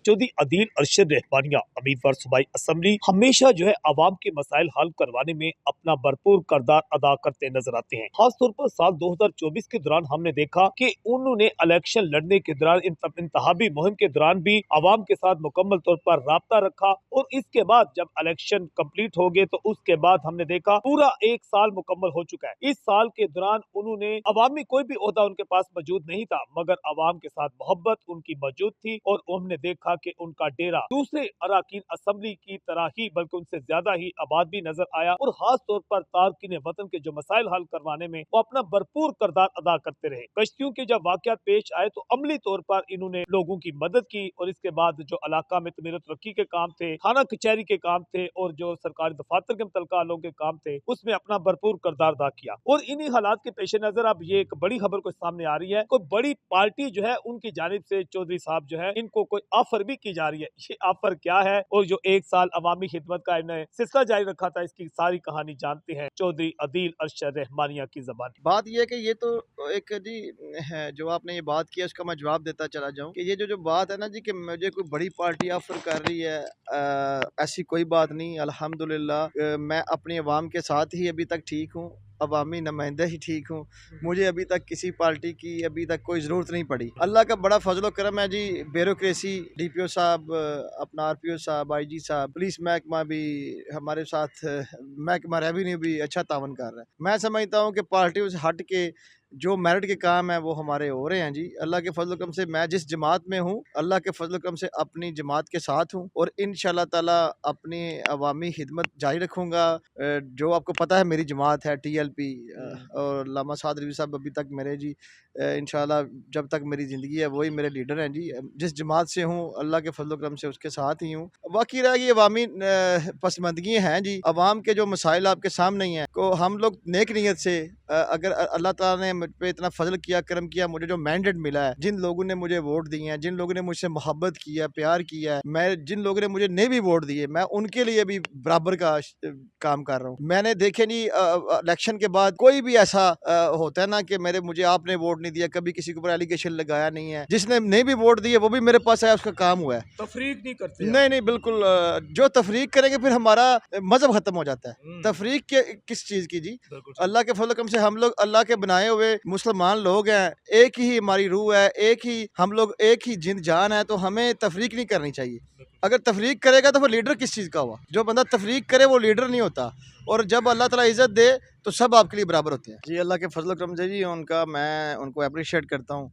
चौधरी अदील अरशद रहमानिया उम्मीदवार सूबाई असम्बली हमेशा जो है आवाम के मसाइल हल करवाने में अपना भरपूर किरदार अदा करते नजर आते हैं। खास तौर पर साल 2024 के दौरान हमने देखा कि उन्होंने इलेक्शन लड़ने के दौरान इंतखाबी मुहिम के दौरान भी आवाम के साथ मुकम्मल तौर पर राब्ता रखा और इसके बाद जब इलेक्शन कंप्लीट हो गए तो उसके बाद हमने देखा पूरा एक साल मुकम्मल हो चुका है। इस साल के दौरान उन्होंने अवामी कोई भी ओहदा उनके पास मौजूद नहीं था, मगर आवाम के साथ मोहब्बत उनकी मौजूद थी और हमने देखा कि उनका डेरा दूसरे अराकीन असम्बली की तरह ही बल्कि उनसे ज्यादा ही आबाद भी नजर आया और खास तौर पर तारकीन वतन के जो मसाइल हल करवाने में वो अपना भरपूर किरदार अदा करते रहे। कश्तियों के जब वाकयात पेश आए तो अमली तौर पर इन्होंने लोगों की मदद की और इसके बाद जो इलाका में तमीर तरक्की के काम थे, थाना कचहरी के काम थे और जो सरकारी दफातर के मुतल्लिका लोगों के काम थे उसमें अपना भरपूर किरदार अदा किया। और इन्हीं हालात के पेश नजर अब ये एक बड़ी खबर को सामने आ रही है, कोई बड़ी पार्टी जो है उनकी जानिब से चौधरी साहब जो है इनको कोई ऑफर भी की जा रही है। ये ऑफर क्या है और जो एक साल अवामी खिदमत का इन्हें सिलसिला जारी रखा था, इसकी सारी कहानी जानते हैं चौधरी अदील अरशद रहमानिया की जबान। बात यह है कि ये तो एक जी है, जो आपने ये बात की है उसका मैं जवाब देता चला जाऊं कि ये जो बात है ना जी कि मुझे कोई बड़ी पार्टी ऑफर कर रही है, ऐसी कोई बात नहीं। अल्हम्दुलिल्लाह मैं अपनी आवाम के साथ ही अभी तक ठीक हूँ, अवामी नुमाइंदा ही ठीक हूँ। मुझे अभी तक किसी पार्टी की अभी तक कोई ज़रूरत नहीं पड़ी। अल्लाह का बड़ा फजल करम है जी। ब्यूरोक्रेसी, DPO साहब, अपना RPO साहब, IG साहब, पुलिस महकमा भी हमारे साथ, महकमा रेवेन्यू भी अच्छा तावन कर रहा है। मैं समझता हूँ कि पार्टियों से हट के जो मेरिट के काम है वो हमारे हो रहे हैं जी। अल्लाह के फजल करम से मैं जिस जमात में हूँ, अल्लाह के फजल करम से अपनी जमात के साथ हूँ और इंशाल्लाह ताला अपनी अवामी खिदमत जारी रखूँगा। जो आपको पता है मेरी जमात है TLP, और लामा साद रिजवी साहब अभी तक मेरे जी इंशाल्लाह जब तक मेरी ज़िंदगी है वही मेरे लीडर हैं जी। जिस जमात से हूँ अल्लाह के फजल करम से उसके साथ ही हूँ। बाकी रह गई अवामी पसमंदगी हैं जी, अवाम के जो मसाइल आपके सामने ही हैं को हम लोग नेक नीयत से अगर अल्लाह ताला ने मुझ पे इतना फजल किया, करम किया, मुझे जो मैंडेट मिला है, जिन लोगों ने मुझे वोट दिए हैं, जिन लोगों ने मुझसे मोहब्बत किया, प्यार किया है, मैं जिन लोगों ने मुझे नहीं भी वोट दिए, मैं उनके लिए भी बराबर का काम कर रहा हूँ। मैंने देखे नहीं इलेक्शन के बाद कोई भी ऐसा होता है ना कि मुझे आपने वोट नहीं दिया, कभी किसी के ऊपर एलिगेशन लगाया नहीं है। जिसने नहीं भी वोट दिए वो भी मेरे पास आया, उसका काम हुआ है। तफरीक नहीं करते, नहीं बिल्कुल। जो तफरीक करेंगे फिर हमारा मजहब खत्म हो जाता है। तफरीक किस चीज़ की जी? अल्लाह के फजल करम से हम लोग अल्लाह के बनाए हुए मुसलमान लोग हैं, एक ही हमारी रूह है, एक ही हम लोग, एक ही जिंद जान है, तो हमें तफरीक नहीं करनी चाहिए। अगर तफरीक करेगा तो फिर लीडर किस चीज़ का हुआ? जो बंदा तफरीक करे वो लीडर नहीं होता। और जब अल्लाह ताला इज़्ज़त दे तो सब आपके लिए बराबर होते हैं जी। अल्लाह के फजल करम से जी मैं उनको अप्रिशिएट करता हूँ।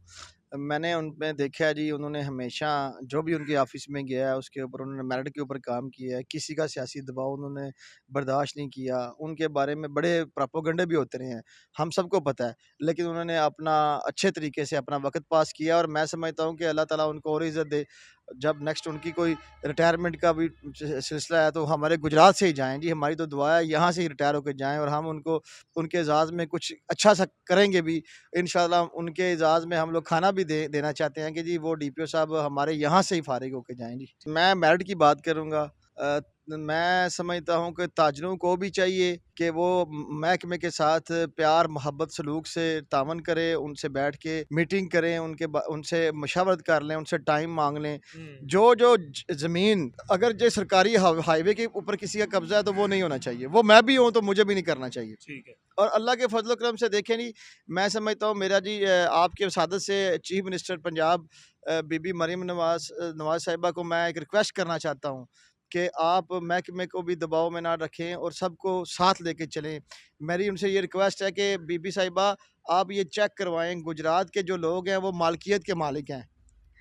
मैंने उनमें देखा है जी, उन्होंने हमेशा जो भी उनके ऑफिस में गया है उसके ऊपर उन्होंने मेरिट के ऊपर काम किया है। किसी का सियासी दबाव उन्होंने बर्दाश्त नहीं किया। उनके बारे में बड़े प्रोपेगेंडे भी होते रहे हैं, हम सबको पता है, लेकिन उन्होंने अपना अच्छे तरीके से अपना वक्त पास किया और मैं समझता हूँ कि अल्लाह ताला उनको और इज़्ज़त दे। जब नेक्स्ट उनकी कोई रिटायरमेंट का भी सिलसिला है तो हमारे गुजरात से ही जाएँ जी। हमारी तो दुआ है यहाँ से ही रिटायर होकर जाएँ और हम उनको उनके एजाज़ में कुछ अच्छा सा करेंगे भी इंशाल्लाह। उनके एजाज़ में हम लोग खाना भी देना चाहते हैं कि जी वो DPO साहब हमारे यहाँ से ही फारिग होकर जाएँ जी। मैं मेरिट की बात करूँगा। मैं समझता हूँ कि ताजरों को भी चाहिए कि वो महकमे के साथ प्यार, मोहब्बत, सलूक से तावन करें, उनसे बैठ के मीटिंग करें, उनसे मशावरत कर लें, उनसे टाइम मांग लें। जो ज़मीन अगर जो सरकारी हाईवे के ऊपर किसी का कब्जा है तो वो नहीं होना चाहिए। वो मैं भी हूँ तो मुझे भी नहीं करना चाहिए। ठीक है। और अल्लाह के फजल करम से देखें नहीं, मैं समझता हूँ मेरा जी आपके वसादत से चीफ मिनिस्टर पंजाब बीबी मरीम नवाज साहिबा को मैं एक रिक्वेस्ट करना चाहता हूँ कि आप महकमे को भी दबाव में ना रखें और सबको साथ लेके चलें। मेरी उनसे ये रिक्वेस्ट है कि बीबी साहिबा आप ये चेक करवाएं, गुजरात के जो लोग हैं वो मालकियत के मालिक हैं,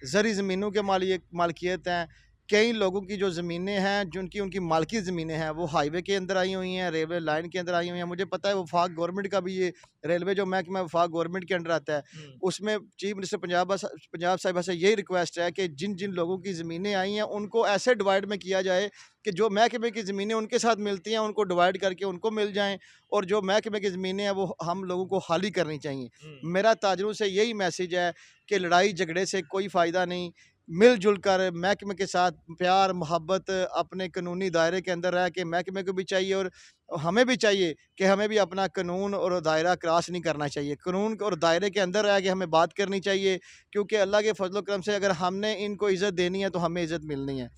ज़री ज़मीनों के मालकियत हैं। कई लोगों की जो ज़मीनें हैं, जिनकी उनकी मालकी ज़मीनें हैं, वो हाईवे के अंदर आई हुई हैं, रेलवे लाइन के अंदर आई हुई हैं। मुझे पता है वफाक गवर्नमेंट का भी ये रेलवे जो महकमा है वफाक गवर्नमेंट के अंडर आता है। उसमें चीफ मिनिस्टर पंजाब साहिबा से यही रिक्वेस्ट है कि जिन जिन लोगों की ज़मीनें आई हैं उनको ऐसे डिवाइड में किया जाए कि जो महकमे की ज़मीनें उनके साथ मिलती हैं उनको डिवाइड करके उनको मिल जाएँ और जो महकमे की ज़मीनें हैं वो हम लोगों को खाली करनी चाहिए। मेरा ताजरों से यही मैसेज है कि लड़ाई झगड़े से कोई फ़ायदा नहीं। मिलजुल कर महकमे के साथ प्यार मोहब्बत अपने कानूनी दायरे के अंदर रह के महकमे को भी चाहिए और हमें भी चाहिए कि हमें भी अपना कानून और दायरा क्रॉस नहीं करना चाहिए। कानून और दायरे के अंदर रह के हमें बात करनी चाहिए, क्योंकि अल्लाह के फज़ल व करम से अगर हमने इनको इज़्ज़त देनी है तो हमें इज़्ज़त मिलनी है।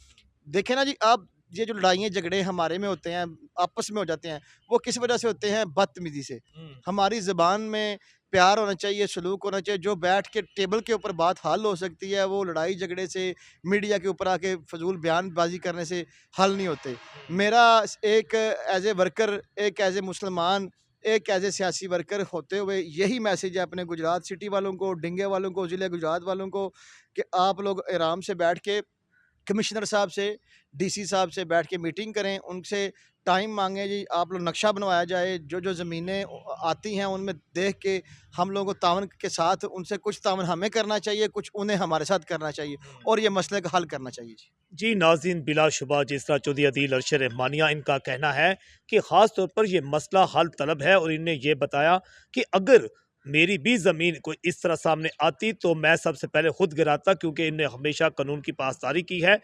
देखें ना जी, आप ये जो लड़ाइयाँ झगड़े हमारे में होते हैं, आपस में हो जाते हैं, वो किस वजह से होते हैं? बदतमीज़ी से। हमारी ज़ुबान में प्यार होना चाहिए, सलूक होना चाहिए, जो बैठ के टेबल के ऊपर बात हल हो सकती है, वो लड़ाई झगड़े से, मीडिया के ऊपर आके फ़िज़ूल बयानबाज़ी करने से हल नहीं होते। मेरा एक एज़ ए वर्कर, एक एज़ ए मुसलमान, एक एज़ ए सियासी वर्कर होते हुए यही मैसेज है अपने गुजरात सिटी वालों को, डिंगे वालों को, ज़िले गुजरात वालों को, कि आप लोग आराम से बैठ के कमिश्नर साहब से, डीसी साहब से बैठ के मीटिंग करें, उनसे टाइम माँगे जी, आप लोग नक्शा बनवाया जाए, जो-जो ज़मीनें आती हैं उनमें देख के हम लोगों को तावन के साथ उनसे कुछ तावन हमें करना चाहिए, कुछ उन्हें हमारे साथ करना चाहिए और ये मसले का हल करना चाहिए। जी। जी नाज़रीन, बिलाशुबा जिस तरह चौधरी अदील अरशद रहमानिया, इनका कहना है कि ख़ास तौर पर यह मसला हल तलब है और इन्हें ये बताया कि अगर मेरी भी ज़मीन कोई इस तरह सामने आती तो मैं सबसे पहले खुद गिराता, क्योंकि इन्हें हमेशा कानून की पासदारी की है